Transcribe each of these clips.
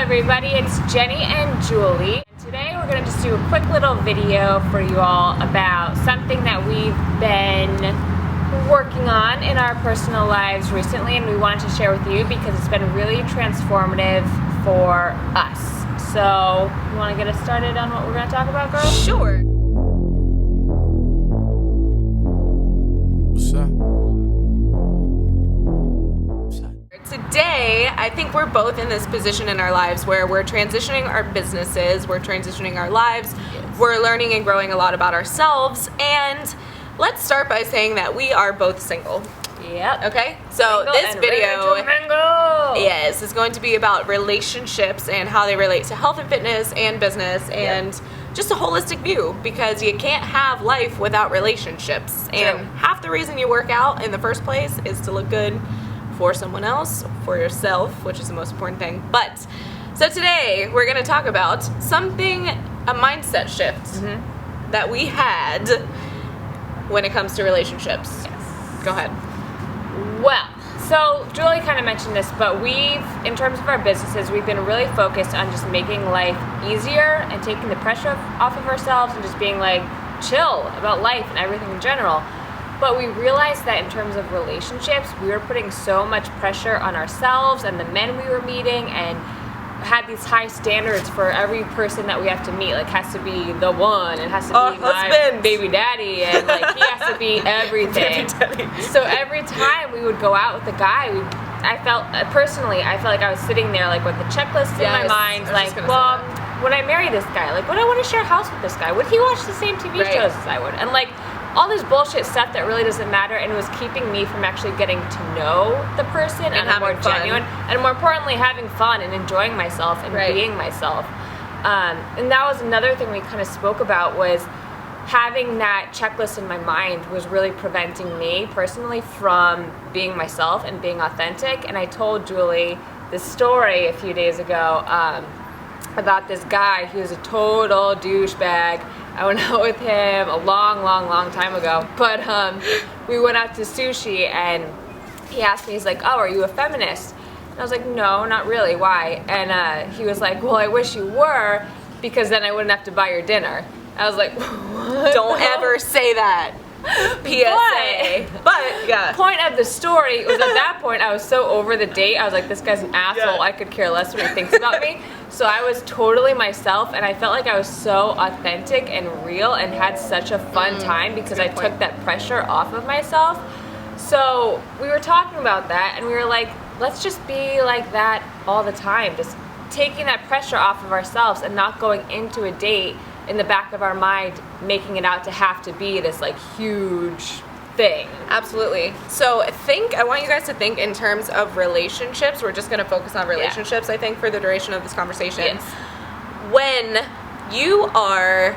everybody, it's Jenny and Julie. Today we're going to just do a quick little video for you all about something that we've been working on in our personal lives recently, and we wanted to share with you because it's been really transformative for us. So, you want to get us started on what we're going to talk about, girls? Sure. What's up? Today, I think we're both in this position in our lives where we're transitioning our businesses, we're transitioning our lives, we're learning and growing a lot about ourselves, and let's start by saying that we are both single. Yep. Okay? So Single this and video ready to mingle. yes, is going to be about relationships and how they relate to health and fitness and business and just a holistic view, because you can't have life without relationships. And half the reason you work out in the first place is to look good for someone else, for yourself, which is the most important thing. But so today we're going to talk about something, a mindset shift that we had when it comes to relationships. Yes. Go ahead. Well, so Julie kind of mentioned this, but in terms of our businesses, we've been really focused on just making life easier and taking the pressure off of ourselves and just being like chill about life and everything in general. But we realized that in terms of relationships, we were putting so much pressure on ourselves and the men we were meeting, and had these high standards for every person that we have to meet. Like, has to be the one, it has to be my baby daddy, and like he has to be everything. So every time we would go out with a guy, I felt like I was sitting there like with the checklist in my mind, like, well, would I marry this guy? Like, would I want to share a house with this guy? Would he watch the same TV shows as I would? And like, all this bullshit stuff that really doesn't matter, and it was keeping me from actually getting to know the person and more genuine, and more importantly, having fun and enjoying myself and being myself. And that was another thing we kind of spoke about, was having that checklist in my mind was really preventing me personally from being myself and being authentic. And I told Julie this story a few days ago about this guy. He was a total douchebag. I went out with him a long time ago, but we went out to sushi, and he asked me, he's like, oh, are you a feminist? And I was like, no, not really, why? And he was like, well, I wish you were, because then I wouldn't have to buy your dinner. I was like, what? Don't ever say that. PSA. But yeah. Point of the story was, at that point I was so over the date. I was like, this guy's an asshole. I could care less what he thinks about me. So I was totally myself, and I felt like I was so authentic and real and had such a fun time because I took that pressure off of myself. So we were talking about that, and we were like, let's just be like that all the time. Just taking that pressure off of ourselves and not going into a date in the back of our mind making it out to have to be this like huge thing. Absolutely. So I want you guys to think in terms of relationships. We're just going to focus on relationships, I think, for the duration of this conversation. Yes. When you are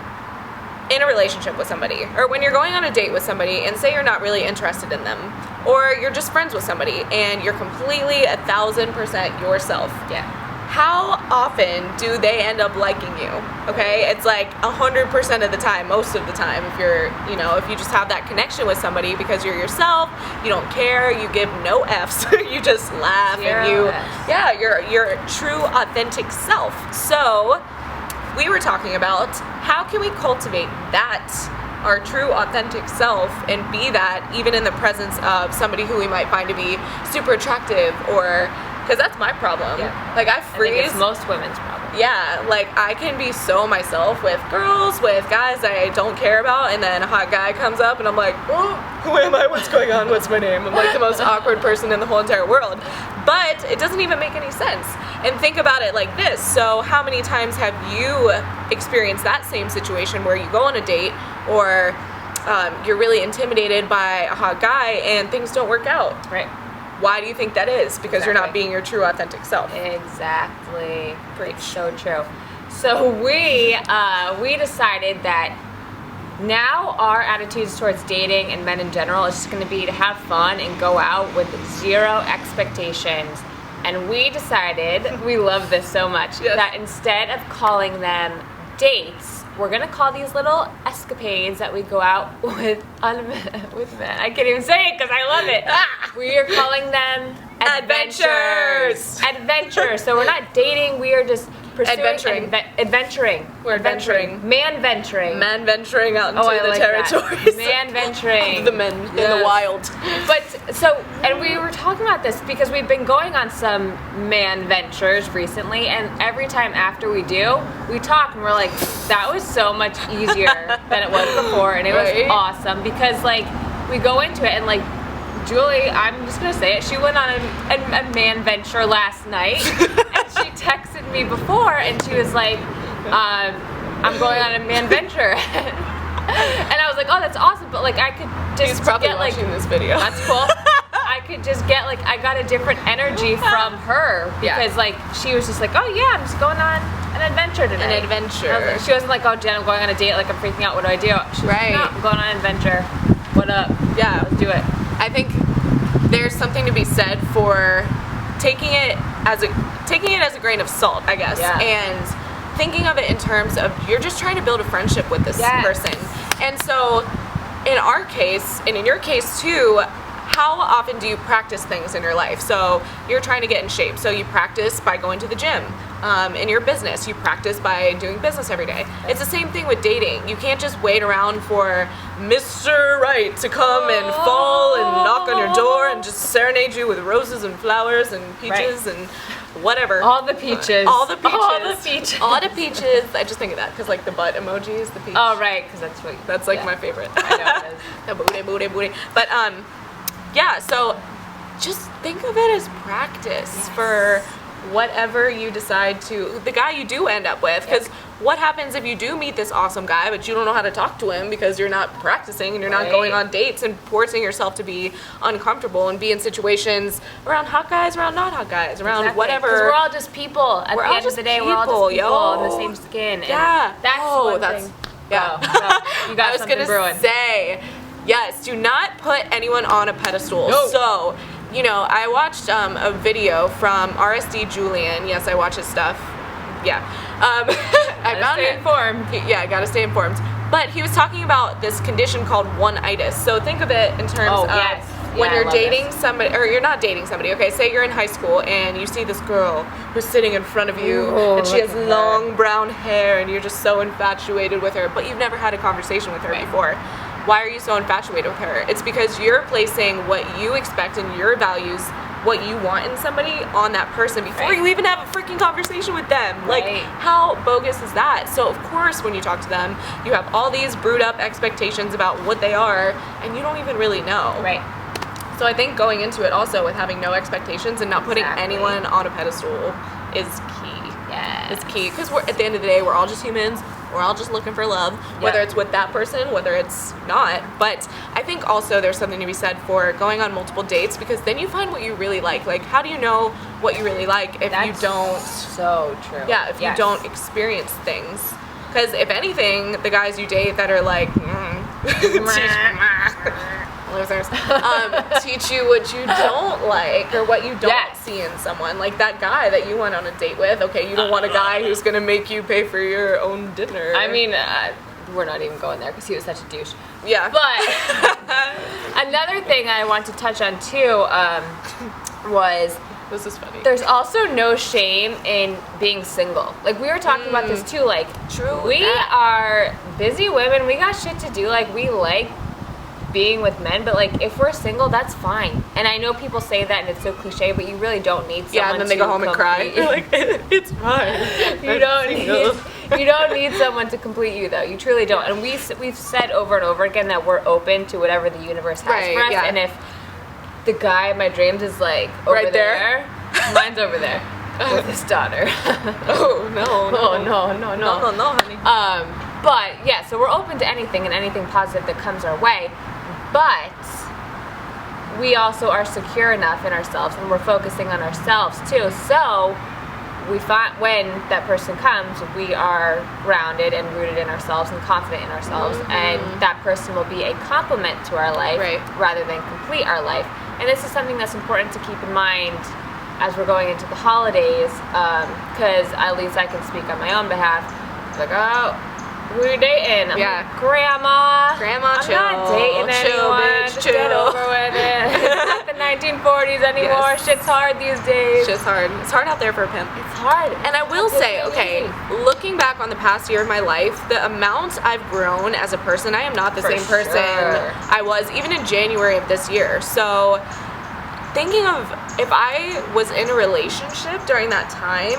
in a relationship with somebody, or when you're going on a date with somebody, and say you're not really interested in them, or you're just friends with somebody and you're completely 1,000% yourself. Yeah. How often do they end up liking you? Okay, it's like 100% of the time, most of the time. If you just have that connection with somebody because you're yourself, you don't care, you give no Fs, you just laugh you're true, authentic self. So we were talking about how can we cultivate that, our true, authentic self, and be that even in the presence of somebody who we might find to be super attractive, or because that's my problem. Yeah. Like, I freeze. I think it's most women's problem. Yeah, like, I can be so myself with girls, with guys I don't care about, and then a hot guy comes up and I'm like, oh, who am I? What's going on? What's my name? I'm like the most awkward person in the whole entire world. But it doesn't even make any sense. And think about it like this. So how many times have you experienced that same situation where you go on a date, or you're really intimidated by a hot guy and things don't work out? Right. Why do you think that is? Because you're not being your true, authentic self. Exactly. It's so true. So we decided that now our attitudes towards dating and men in general is just going to be to have fun and go out with zero expectations. And we decided, we love this so much, that instead of calling them dates, we're gonna call these little escapades that we go out with men. I can't even say it because I love it. We are calling them Adventures. Adventure. So we're not dating. We are just pursuing adventuring. We're adventuring. MANventuring out into the territories. MANventuring. Of the men in the wild. But so, and we were talking about this because we've been going on some MANventures recently, and every time after we do, we talk and we're like, that was so much easier than it was before, and it was awesome because like we go into it and like Julie, I'm just gonna say it, she went on a MANventure last night and she texted me before and she was like, I'm going on a MANventure. And I was like, oh, that's awesome, but like I could just He's probably get like watching this video. That's cool. I could just get like, I got a different energy from her because like she was just like, oh yeah, I'm just going on an adventure today. An adventure. She wasn't like, oh Jen, I'm going on a date, like I'm freaking out, what do I do? She was like, no, I'm going on an adventure. What up? Yeah. Let's do it. I think there's something to be said for taking it as a grain of salt, I guess, and thinking of it in terms of you're just trying to build a friendship with this person. And so, in our case, and in your case too, how often do you practice things in your life? So you're trying to get in shape. So you practice by going to the gym. In your business, you practice by doing business every day. It's the same thing with dating. You can't just wait around for Mr. Right to come and fall and knock on your door and just serenade you with roses and flowers and peaches and whatever. All the peaches. All the peaches. All the peaches. All the peaches. I just think of that because like the butt emoji is the peach. Oh right, because that's like my favorite. I know it is. The booty. But yeah. So just think of it as practice for whatever you decide to, the guy you do end up with, because what happens if you do meet this awesome guy but you don't know how to talk to him because you're not practicing and you're not going on dates and forcing yourself to be uncomfortable and be in situations around hot guys, around not hot guys, around whatever. Because we're all just people at the end of the day. We're all just people in the same skin. And that's thing. Yeah. You got something brewing. Say, yes, do not put anyone on a pedestal. No. So, you know, I watched a video from RSD Julian. Yes, I watch his stuff. Yeah. I found it. Informed. Yeah, gotta stay informed. But he was talking about this condition called one-itis. So think of it in terms of when you're dating somebody, or you're not dating somebody. Okay, say you're in high school and you see this girl who's sitting in front of you and she has long brown hair and you're just so infatuated with her, but you've never had a conversation with her before. Why are you so infatuated with her? It's because you're placing what you expect and your values, what you want in somebody, on that person before you even have a freaking conversation with them. Like, how bogus is that? So, of course, when you talk to them, you have all these brewed up expectations about what they are, and you don't even really know. Right. So I think going into it also with having no expectations and not putting anyone on a pedestal is key. Yeah. It's key, because at the end of the day, we're all just humans. We're all just looking for love, whether it's with that person, whether it's not. But I think also there's something to be said for going on multiple dates, because then you find what you really like. Like, how do you know what you really like if you don't? So true. Yeah, if you don't experience things. Because if anything, the guys you date that are like, losers, teach you what you don't like or what you don't see in someone. Like that guy that you went on a date with. Okay, you don't want a guy who's gonna make you pay for your own dinner. I mean, we're not even going there because he was such a douche. Yeah. But another thing I want to touch on too was, this is funny, there's also no shame in being single. Like, we were talking about this too. Like, we are busy women. We got shit to do. Like, we like being with men, but like, if we're single, that's fine. And I know people say that and it's so cliche, but you really don't need someone. Yeah, and then they go home and cry. You're like, it's fine. You don't need someone to complete you, though. You truly don't. And we've said over and over again that we're open to whatever the universe has for us. And if the guy of my dreams is like over there, mine's over there with his daughter. Oh no, honey. But yeah, so we're open to anything and anything positive that comes our way. But we also are secure enough in ourselves, and we're focusing on ourselves too. So we find when that person comes, we are grounded and rooted in ourselves and confident in ourselves, and that person will be a complement to our life rather than complete our life. And this is something that's important to keep in mind as we're going into the holidays, because at least I can speak on my own behalf. It's like, oh, who are you dating? I'm Yeah. like, Grandma. Grandma, chill. I'm not dating Chill, anyone. bitch, Just chill. get over with it. It's not the 1940s anymore. Yes. Shit's hard these days. Shit's hard. It's hard out there for a pimp. It's hard. And I will It's say, really okay, easy. looking back on the past year of my life, the amount I've grown as a person, I am not the For same person sure. I was even in January of this year. So thinking of if I was in a relationship during that time,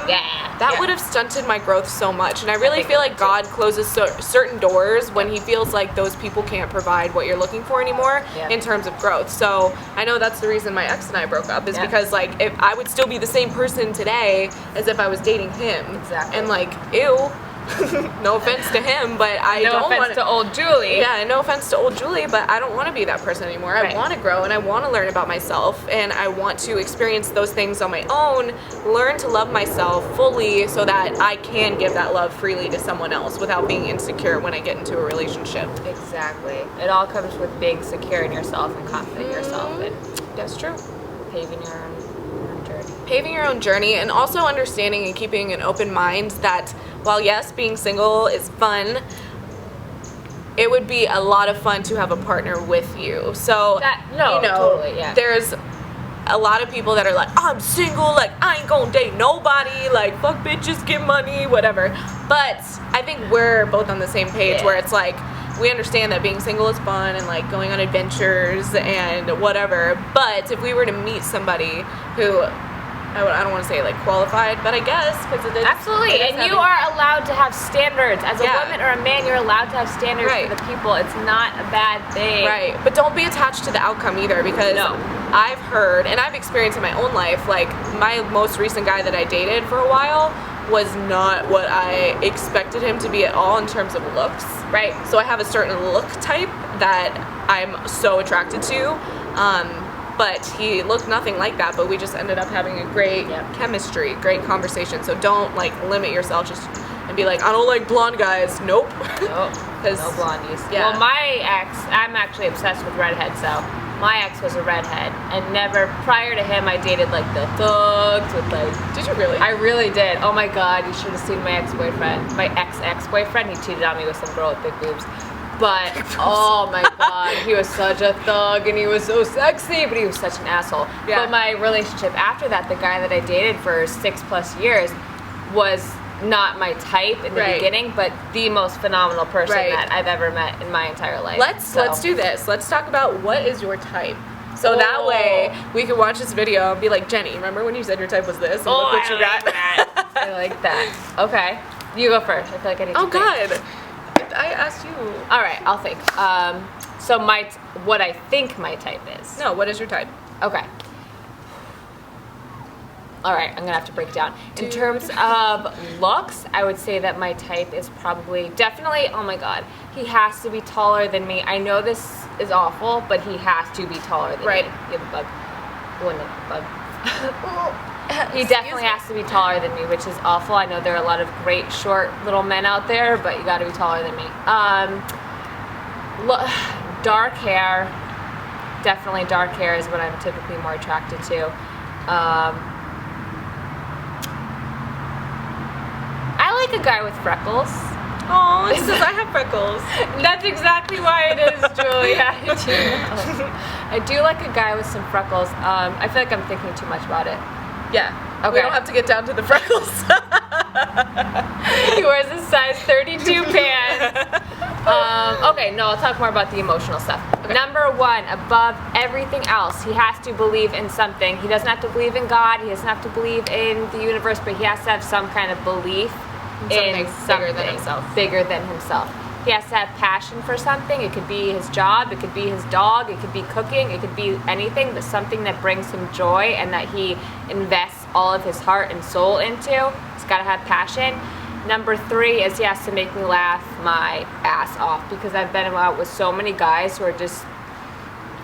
that would have stunted my growth so much. And I really feel like God closes certain doors when he feels like those people can't provide what you're looking for anymore in terms of growth. So I know that's the reason my ex and I broke up, is because like if I would still be the same person today as if I was dating him. Exactly. And like, ew. No offense to him, but I no don't offense want to old Julie. Yeah, no offense to old Julie, but I don't want to be that person anymore. I want to grow and I want to learn about myself and I want to experience those things on my own, learn to love myself fully so that I can give that love freely to someone else without being insecure when I get into a relationship. Exactly. It all comes with being secure in yourself and confident in yourself and That's true. paving your own journey. Paving your own journey and also understanding and keeping an open mind that while yes, being single is fun, it would be a lot of fun to have a partner with you. So, totally, yeah. There's a lot of people that are like, I'm single, like, I ain't gonna date nobody, like, fuck bitches, get money, whatever. But I think we're both on the same page where it's like, we understand that being single is fun and like going on adventures and whatever. But if we were to meet somebody who, I don't want to say like qualified, but I guess because it is Absolutely, it is and heavy. you are allowed to have standards. As a woman or a man, you're allowed to have standards Right. for the people. It's not a bad thing. Right, but don't be attached to the outcome either because I've heard and I've experienced in my own life, like my most recent guy that I dated for a while was not what I expected him to be at all in terms of looks. Right. So I have a certain look type that I'm so attracted to. But he looked nothing like that, but we just ended up having a great chemistry, great conversation. So don't like limit yourself just and be like, I don't like blonde guys. Nope. Nope. No blondies. Yeah. Well, my ex, I'm actually obsessed with redheads, so my ex was a redhead, and never, prior to him, I dated like the thugs with like... Did you really? I really did. Oh my God, you should have seen my ex-boyfriend. My ex-ex-boyfriend, he cheated on me with some girl with big boobs. But, oh my God, he was such a thug and he was so sexy, but he was such an asshole. Yeah. But my relationship after that, the guy that I dated for 6+ years, was not my type in the beginning, but the most phenomenal person that I've ever met in my entire life. Let's do this. Let's talk about what is your type. So that way we can watch this video and be like, Jenny, remember when you said your type was this? And look what you got. Like that. I like that. Okay. You go first. I feel like I need to think. God. I asked you. All right, I'll think. So what I think my type is. No, what is your type? Okay. All right, I'm gonna have to break it down. In terms of looks, I would say that my type is definitely, oh my God, he has to be taller than me. I know this is awful, but he has to be taller than me. You have a bug. Oh, no, bug. He definitely has to be taller than me, which is awful. I know there are a lot of great short little men out there, but you gotta be taller than me. Dark hair, definitely dark hair is what I'm typically more attracted to. I like a guy with freckles. Oh, he says I have freckles. That's exactly why it is, Julia. I do like a guy with some freckles. I feel like I'm thinking too much about it. Yeah. Okay. We don't have to get down to the freckles. He wears a size 32 pants. Okay, no, I'll talk more about the emotional stuff. Okay. Number one, above everything else, he has to believe in something. He doesn't have to believe in God. He doesn't have to believe in the universe, but he has to have some kind of belief in something bigger than himself. He has to have passion for something. It could be his job, it could be his dog, it could be cooking, it could be anything, but something that brings him joy and that he invests all of his heart and soul into. He's got to have passion. Number three is he has to make me laugh my ass off, because I've been out with so many guys who are just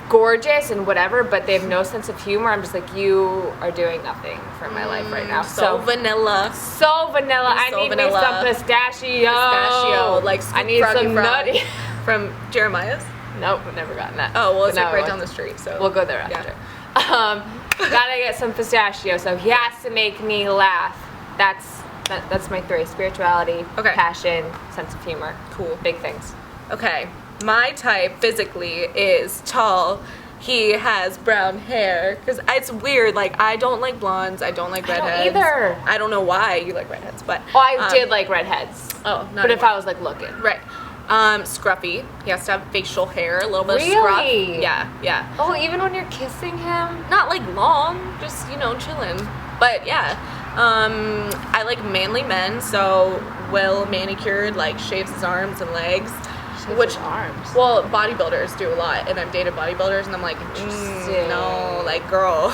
gorgeous and whatever, but they have no sense of humor. I'm just like, you are doing nothing for my life right now. So vanilla. So vanilla. I need me some pistachio. Pistachio, like I need some nutty. From Jeremiah's? Nope, we've never gotten that. Oh, well, it's But like now right down the street, so. We'll go there after. Gotta get some pistachio, so he has to make me laugh that's my 3: spirituality, Okay. passion, sense of humor. Cool. Big things. Okay, my type physically is tall. He has brown hair. Because it's weird. Like, I don't like blondes. I don't like redheads. I don't either. I don't know why you like redheads, but... Oh, I did like redheads. Oh, not But if anymore. I was like looking. Right. Scruffy. He has to have facial hair, a little bit of Really? scruff. Yeah. Oh, even when you're kissing him? Not like long, just, chilling. But yeah. I like manly men, so well manicured, like shaves his arms and legs. Which arms? Well, bodybuilders do a lot, and I've dated bodybuilders, and I'm like, no, like girl,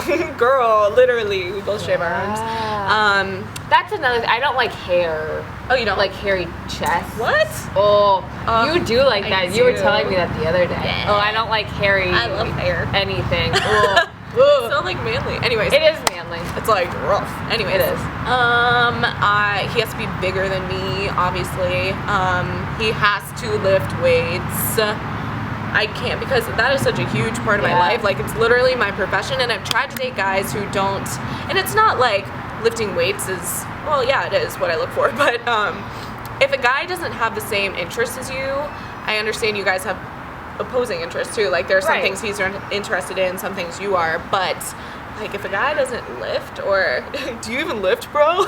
literally, we both shave our arms. That's another. I don't like hair. Oh, you don't like hairy chest? What? Oh, you do like that. You were do. telling me that the other day. Yeah. Oh, I don't like hairy. I love hair. Anything. Ugh. It's so like manly. Anyways, It is manly. it's like rough. Anyways, It is. He has to be bigger than me, obviously. He has to lift weights. I can't, because that is such a huge part of my life. Like, it's literally my profession, and I've tried to date guys who don't, and it's not like lifting weights is, well, yeah, it is what I look for, but if a guy doesn't have the same interests as you, I understand you guys have opposing interests too. Like, there are some things he's interested in, some things you are, but like, if a guy doesn't lift, or do you even lift, bro?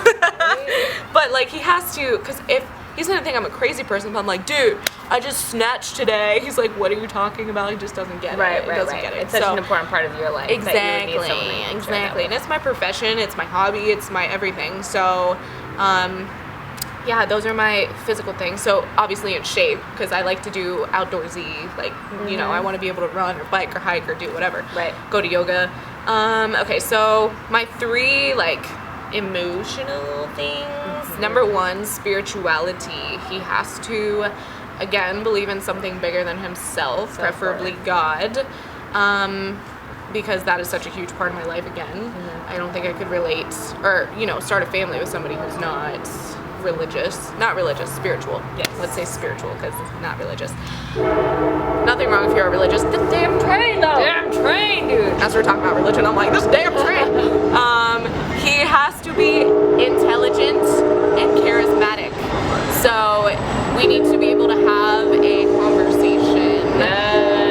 But like, he has to, because if he's gonna think I'm a crazy person, but I'm like, dude, I just snatched today. He's like, what are you talking about? He just doesn't get it. He doesn't get it. It's such an important part of your life. Exactly. That you would need someone to share that And it's my profession, it's my hobby, it's my everything. So, yeah, those are my physical things. So obviously in shape, because I like to do outdoorsy, like, I want to be able to run or bike or hike or do whatever. Right. Go to yoga. Okay, so my 3, like, emotional things. Number 1, spirituality. He has to, again, believe in something bigger than himself, preferably God. Because that is such a huge part of my life again. I don't think I could relate or, start a family with somebody who's not spiritual. Yes. Let's say spiritual, because not religious. Nothing wrong if you are religious. The damn train, though. Damn train, dude. As we're talking about religion, I'm like, this damn train. He has to be intelligent and charismatic. So we need to be able to have a conversation.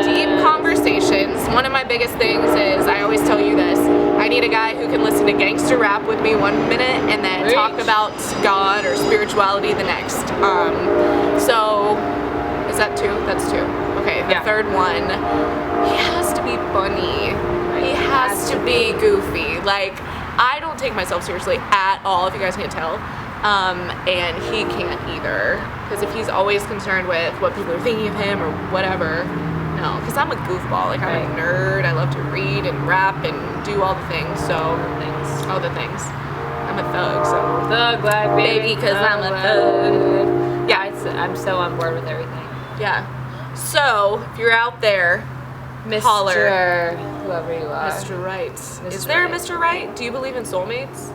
Deep conversations. One of my biggest things is, I always tell you this, I need a guy who can listen to gangster rap with me 1 minute and then talk about God or spirituality the next. So, is that 2? That's 2. Okay, the third one, he has to be funny. He has to be goofy. Like, I don't take myself seriously at all, if you guys can't tell. And he can't either. Because if he's always concerned with what people are thinking of him or whatever, no. Because I'm a goofball. Like, I'm a nerd. I love to read and rap and do all the things. So, all the things. I'm a thug, so. Thug life, baby. Because I'm a thug. Yeah, I'm so on board with everything. Yeah. So, if you're out there, Mr. holler. Whoever you are. Mr. Right. Mr. Is there a Right. Mr. Right? Do you believe in soulmates?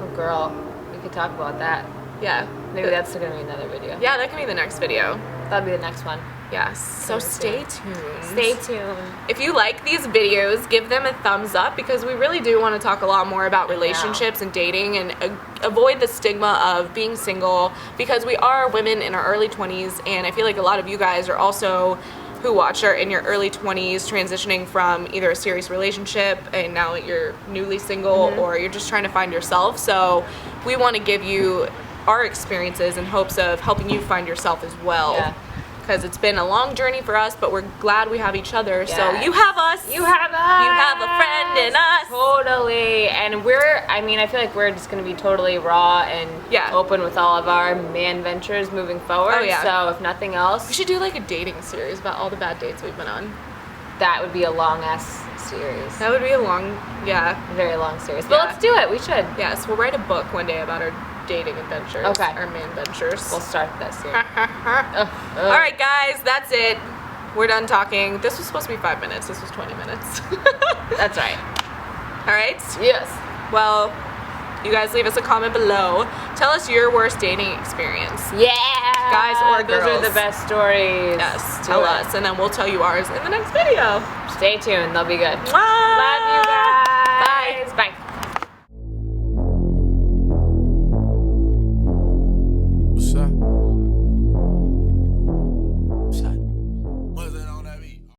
Oh, girl. We could talk about that. Yeah. Maybe that's going to be another video. Yeah, that can be the next video. That'll be the next one. Yes. So stay tuned. Stay tuned. If you like these videos, give them a thumbs up, because we really do want to talk a lot more about relationships and dating, and avoid the stigma of being single, because we are women in our early 20s, and I feel like a lot of you guys are also, who watch, are in your early 20s, transitioning from either a serious relationship and now you're newly single, or you're just trying to find yourself. So we want to give you our experiences in hopes of helping you find yourself as well. Yeah. Because it's been a long journey for us, but we're glad we have each other. Yes. So you have us. You have us. You have a friend in us. Totally. And I feel like we're just going to be totally raw and open with all of our MANventures moving forward. Oh, yeah. So if nothing else, We should do like a dating series about all the bad dates we've been on. that would be a long ass series. That would be a long, Very long series. But let's do it. We should. Yes, we'll write a book one day about our dating adventures. Okay. Our MANventures. We'll start this here. All right, guys, that's it. We're done talking. This was supposed to be 5 minutes. This was 20 minutes. That's right. All right. Yes. Well, you guys leave us a comment below. Tell us your worst dating experience. Yeah. Guys or girls. Those are the best stories. Yes, tell us, and then we'll tell you ours in the next video. Stay tuned. They'll be good. Bye. Love